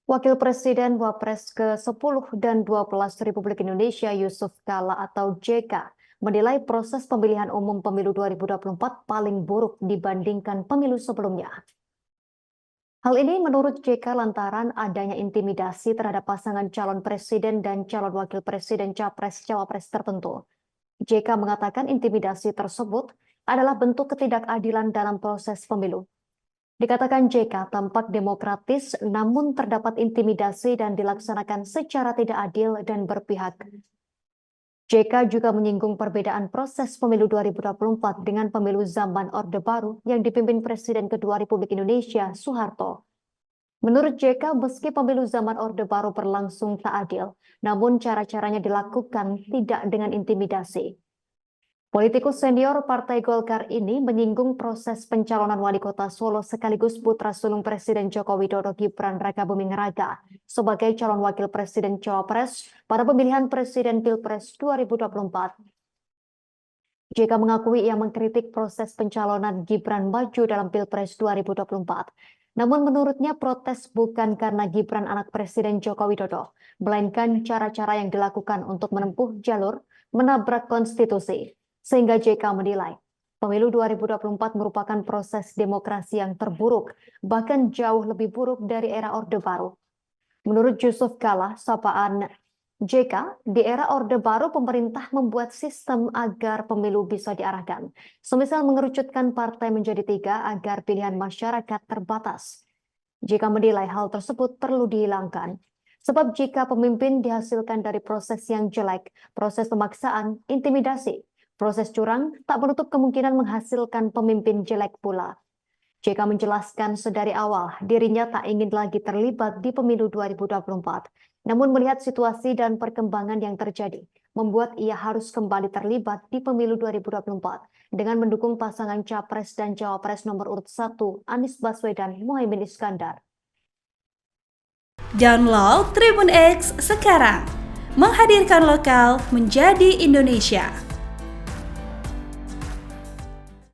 Wakil Presiden Wapres ke-10 dan 12 Republik Indonesia Yusuf Kala atau JK menilai proses pemilihan umum pemilu 2024 paling buruk dibandingkan pemilu sebelumnya. Hal ini menurut JK lantaran adanya intimidasi terhadap pasangan calon presiden dan calon wakil presiden capres-cawapres tertentu. JK mengatakan intimidasi tersebut adalah bentuk ketidakadilan dalam proses pemilu. Dikatakan JK tampak demokratis, namun terdapat intimidasi dan dilaksanakan secara tidak adil dan berpihak. JK juga menyinggung perbedaan proses pemilu 2024 dengan pemilu zaman Orde Baru yang dipimpin Presiden kedua Republik Indonesia, Soeharto. Menurut JK, meski pemilu zaman Orde Baru berlangsung tak adil, namun cara-caranya dilakukan tidak dengan intimidasi. Politikus senior Partai Golkar ini menyinggung proses pencalonan wali kota Solo sekaligus putra sulung Presiden Joko Widodo Gibran Rakabuming Raka sebagai calon wakil presiden cawapres pada pemilihan presiden Pilpres 2024. JK mengakui ia mengkritik proses pencalonan Gibran maju dalam Pilpres 2024. Namun menurutnya protes bukan karena Gibran anak Presiden Joko Widodo, melainkan cara-cara yang dilakukan untuk menempuh jalur menabrak konstitusi. Sehingga JK menilai, pemilu 2024 merupakan proses demokrasi yang terburuk, bahkan jauh lebih buruk dari era Orde Baru. Menurut Yusuf Kala, sapaan JK, di era Orde Baru pemerintah membuat sistem agar pemilu bisa diarahkan. Semisal mengerucutkan partai menjadi 3 agar pilihan masyarakat terbatas. JK menilai hal tersebut perlu dihilangkan. Sebab jika pemimpin dihasilkan dari proses yang jelek, proses pemaksaan, intimidasi, proses curang tak menutup kemungkinan menghasilkan pemimpin jelek pula. JK menjelaskan sedari awal dirinya tak ingin lagi terlibat di pemilu 2024. Namun melihat situasi dan perkembangan yang terjadi, membuat ia harus kembali terlibat di pemilu 2024 dengan mendukung pasangan Capres dan Cawapres nomor urut 1 Anies Baswedan Muhaimin Iskandar. Download Tribun X sekarang, menghadirkan lokal menjadi Indonesia.